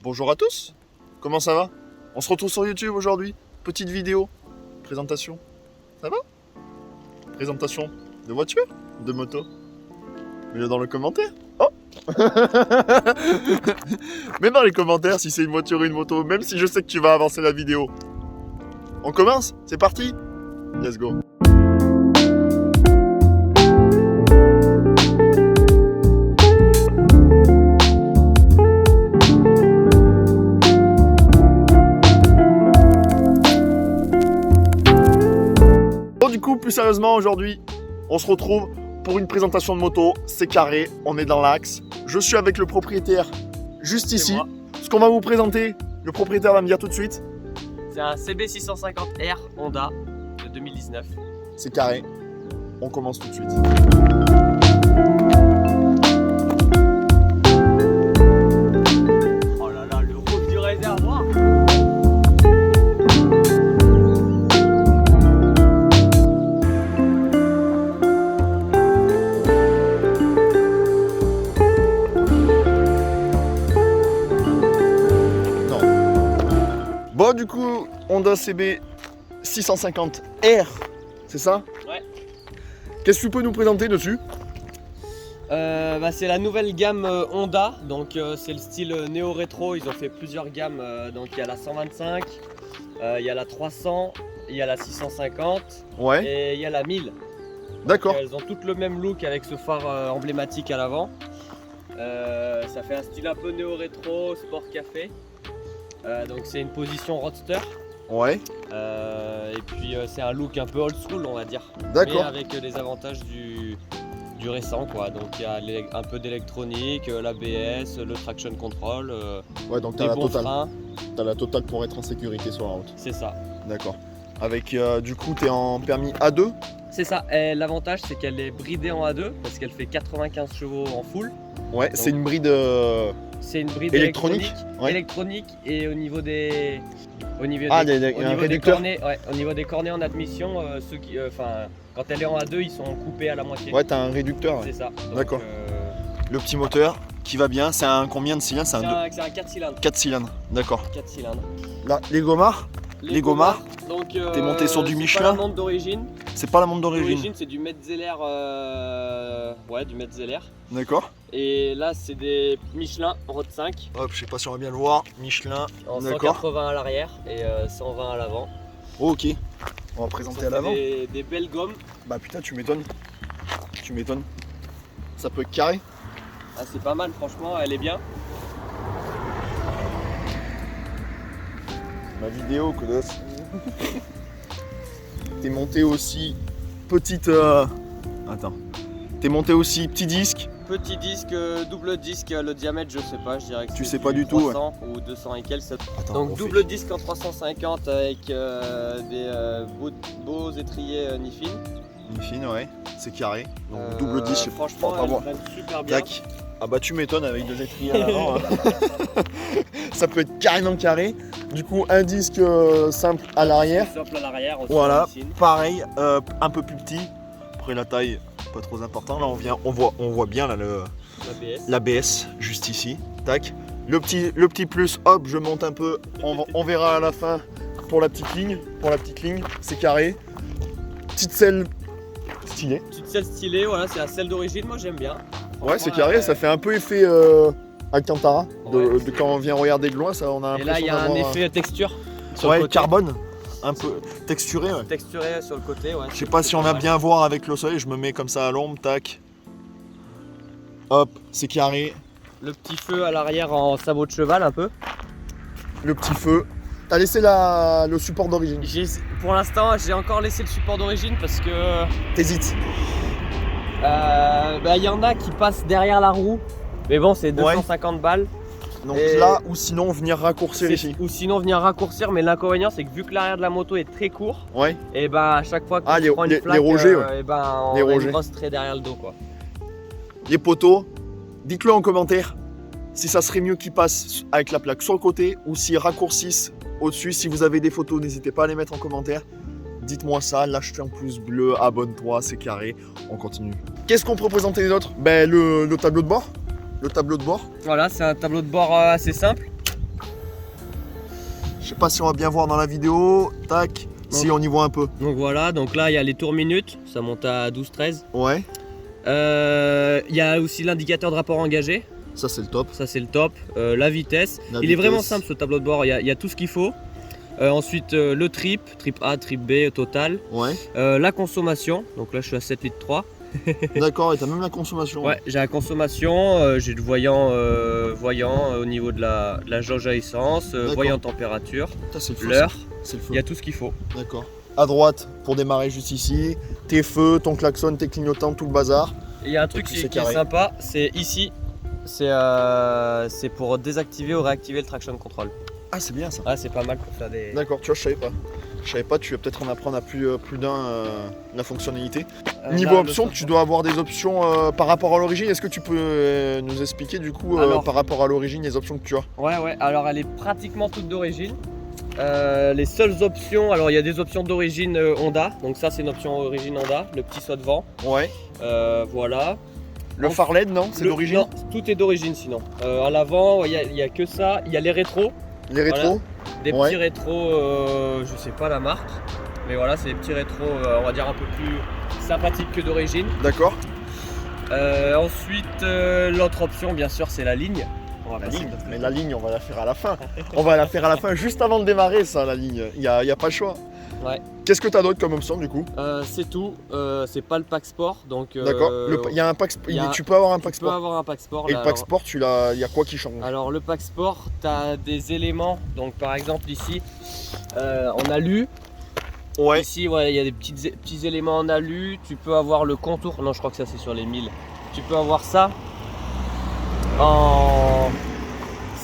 Bonjour à tous, comment ça va? On se retrouve sur YouTube aujourd'hui, petite vidéo, présentation, ça va? Présentation de voiture, de moto? Mets-le dans le commentaire. Oh. Mets dans les commentaires si c'est une voiture ou une moto, même si je sais que tu vas avancer la vidéo. On commence? C'est parti? Let's go. Du coup, plus sérieusement, aujourd'hui, on se retrouve pour une présentation de moto. C'est carré, on est dans l'axe. Je suis avec le propriétaire juste ici. Moi. Ce qu'on va vous présenter, le propriétaire va me dire tout de suite. C'est un CB650R Honda de 2019. C'est carré, on commence tout de suite. Oh là là, le roof du réservoir. Bon, du coup, Honda CB 650R, c'est ça? Ouais. Qu'est-ce que tu peux nous présenter dessus? C'est la nouvelle gamme Honda, donc c'est le style néo-rétro. Ils ont fait plusieurs gammes, donc il y a la 125, il y a la 300, il y a la 650 Ouais, et il y a la 1000. d'accord. Elles ont toutes le même look avec ce phare emblématique à l'avant. Ça fait un style un peu néo-rétro, sport café. Donc c'est une position roadster. Ouais, Et puis c'est un look un peu old school, on va dire. Mais d'accord. avec les avantages du récent, quoi. Donc il y a un peu d'électronique, l'ABS, le traction control, Ouais, donc des t'as la bons totale. freins. T'as la totale pour être en sécurité sur la route. C'est ça. D'accord. Avec, du coup, t'es en permis A2? C'est ça. Et l'avantage, c'est qu'elle est bridée en A2 parce qu'elle fait 95 chevaux en full. Ouais, c'est une bride C'est une bride électronique. Ouais. électronique et au niveau des Ah, il y a un réducteur. cornets, ouais, au niveau des cornets en admission, ceux qui, quand elle est en A2, ils sont coupés à la moitié. Ouais, t'as un réducteur. Ouais. C'est ça. Donc, D'accord. Le petit moteur qui va bien, c'est un combien de cylindres? C'est un c'est un 4 cylindres. 4 cylindres, d'accord. 4 cylindres. Là, les gommards, Les gommards. Donc, T'es monté sur du c'est Michelin? pas la montre d'origine. c'est pas la montre d'origine. D'origine, c'est du Metzeler. Ouais, du Metzeler. D'accord. Et là, c'est des Michelin Road 5 Hop, je sais pas si on va bien le voir. Michelin, en d'accord. 180 à l'arrière et 120 à l'avant. Oh, ok. On va présenter à l'avant. Des belles gommes. Bah putain, tu m'étonnes. Tu m'étonnes. Ça peut être carré. Ah, c'est pas mal, franchement, elle est bien. Ma vidéo, colosse. T'es monté aussi petite. Attends. T'es monté aussi petit disque. Petit disque, double disque, le diamètre, je sais pas, je dirais que Tu c'est sais pas du tout, 300 ou 200 et quelques. Attends, Donc on double fait. disque en 350 avec des beaux étriers Nifin. Une fine, ouais. C'est carré. Donc double disque, je sais Franchement, pas elles voir. prennent super bien. Tac. Ah bah tu m'étonnes avec deux étriers à l'avant. Hein. Ça peut être carrément carré. Du coup, un disque simple à l'arrière. Simple à l'arrière aussi. Voilà. Nifin. Pareil, un peu plus petit. Après la taille, pas trop important. Là, on voit bien là, ABS. l'ABS juste ici. Tac. Le petit plus, hop, je monte un peu. On verra à la fin pour la petite ligne. C'est carré. Petite selle stylée. Petite selle stylée, voilà, c'est la selle d'origine, moi j'aime bien. Ouais, c'est Franchement, carré. Ça fait un peu effet Alcantara. Ouais, De quand on vient regarder de loin, ça, on a Et là, il y l'impression a un d'avoir effet texture sur ouais, le côté. carbone. Un peu texturé. Ouais. Texturé sur le côté, ouais. Je sais pas si on va bien voir avec le soleil. Je me mets comme ça à l'ombre. Tac. Hop, c'est carré. Le petit feu à l'arrière en sabot de cheval un peu. Le petit feu. T'as laissé le support d'origine. Pour l'instant, j'ai encore laissé le support d'origine parce que T'hésites. il y en a qui passent derrière la roue. Mais bon, c'est 250 balles. Donc Et- là, ou sinon venir raccourcir ici. Ou sinon venir raccourcir, mais l'inconvénient c'est que vu que l'arrière de la moto est très court, Ouais. et à chaque fois qu'on Ah, prend une les flaque, rogers, ouais. on Les a rogers. une grosse trait derrière le dos, quoi. Les poteaux, dites-le en commentaire si ça serait mieux qu'ils passent avec la plaque sur le côté ou s'ils raccourcissent au-dessus. Si vous avez des photos, n'hésitez pas à les mettre en commentaire. Dites-moi ça, lâchez un pouce bleu, abonne-toi, c'est carré, on continue. Qu'est-ce qu'on peut présenter les autres? Ben le tableau de bord. Le tableau de bord. Voilà, c'est un tableau de bord assez simple. Je sais pas si on va bien voir dans la vidéo. Tac. Si, on y voit un peu. Donc voilà, donc là il y a les tours minutes, ça monte à 12-13. Ouais. Il y a aussi l'indicateur de rapport engagé, Ça, c'est le top. ça c'est le top. La vitesse. La Il est vraiment vitesse. simple ce tableau de bord, il y a tout ce qu'il faut. Ensuite le trip A, trip B total. Ouais. La consommation, donc là je suis à 7,3 litres. D'accord, et t'as même la consommation. Ouais, j'ai la consommation, j'ai le voyant, au niveau de la jauge à essence, D'accord. voyant température, Putain, c'est le feu. l'heure, ça. C'est le feu. il y a tout ce qu'il faut. D'accord. À droite, pour démarrer juste ici. Tes feux, ton klaxon, tes clignotants, tout le bazar. Et il y a un truc Et puis, qui c'est est carré. sympa, c'est ici, c'est pour désactiver ou réactiver le traction control. Ah, c'est bien ça. Ouais, c'est pas mal pour faire des... D'accord, tu vois, je savais pas. Je savais pas, tu vas peut-être en apprendre à plus d'un la fonctionnalité. Niveau là, options, tu dois avoir des options par rapport à l'origine. Est-ce que tu peux nous expliquer du coup Alors- par rapport à l'origine les options que tu as? Ouais, alors elle est pratiquement toute d'origine. Les seules options, alors il y a des options d'origine Honda, donc ça c'est une option origine Honda, le petit saut de vent, Ouais. voilà. Le phare LED, non? C'est d'origine? Non, tout est d'origine sinon. À l'avant, il y a que ça, il y a les rétros, Les rétros? des Ouais. petits rétros, je sais pas la marque, mais voilà, c'est des petits rétros, on va dire un peu plus sympathiques que d'origine. D'accord. Ensuite, l'autre option, bien sûr, c'est la ligne. On va La passer ligne, notre- mais la ligne, on va la faire à la fin. On va la faire à la fin, juste avant de démarrer, ça, la ligne. Il n'y a pas le choix. Ouais. Qu'est-ce que tu as d'autre comme option, du coup? C'est tout, c'est pas le pack sport, donc... D'accord. Il y a un pack, il y a- tu peux avoir un pack tu peux sport. avoir un pack sport. Et là, le pack alors- sport, il y a quoi qui change? Alors le pack sport, tu as des éléments, donc par exemple ici, en alu. Ouais. Ici, ouais, il y a des petits éléments en alu. Tu peux avoir le contour, non je crois que ça c'est sur les 1000. Tu peux avoir ça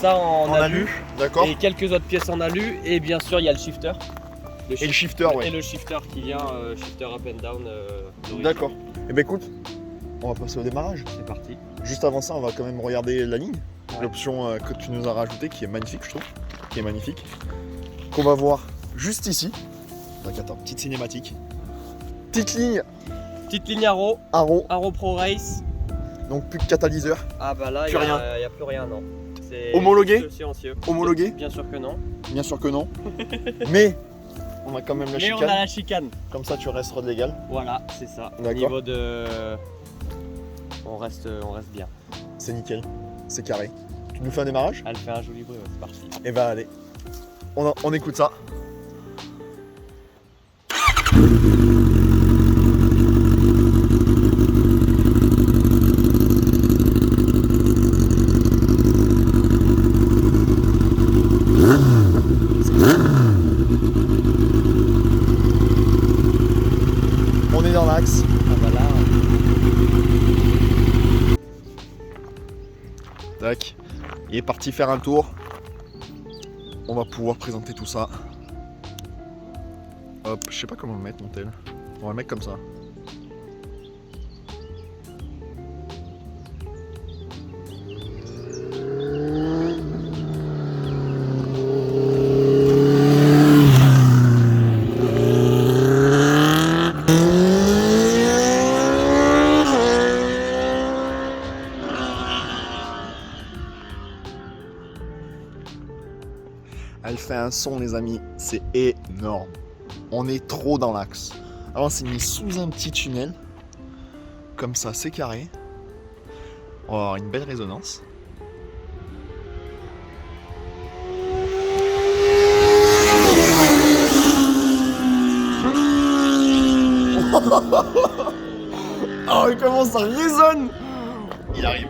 en alu. D'accord. Et quelques autres pièces en alu. Et bien sûr, il y a le shifter. Et le shifter, ouais. Et le shifter qui vient, shifter up and down. d'origine. D'accord. Eh ben écoute, on va passer au démarrage. C'est parti. Juste avant ça, on va quand même regarder la ligne. Ouais. L'option que tu nous as rajoutée, qui est magnifique, je trouve. Qui est magnifique. Qu'on va voir juste ici. Donc attends, petite cinématique. Petite ligne Petite ligne Arrow, Arrow, Arrow Pro Race. donc plus de catalyseur. Ah bah là, il Plus n'y rien. a plus rien, non. C'est Homologué juste silencieux. Homologué? Bien sûr que non. Bien sûr que non. Mais on a quand même la Mais on chicane. a la chicane. Comme ça, tu restes road légal. Voilà, c'est ça. Au D'accord. niveau de... On reste bien. C'est nickel. C'est carré. Tu nous fais un démarrage? Elle fait un joli bruit, ouais, c'est parti. Et ben allez. On écoute ça. On est dans l'axe. Ah bah là... Tac. Il est parti faire un tour. On va pouvoir présenter tout ça. Hop, je sais pas comment le mettre mon tel. On va le mettre comme ça. Elle fait un son, les amis, c'est énorme. On est trop dans l'axe. Alors, c'est mis sous un petit tunnel. Comme ça, c'est carré. On va avoir une belle résonance. Oh, comment ça résonne! Il arrive.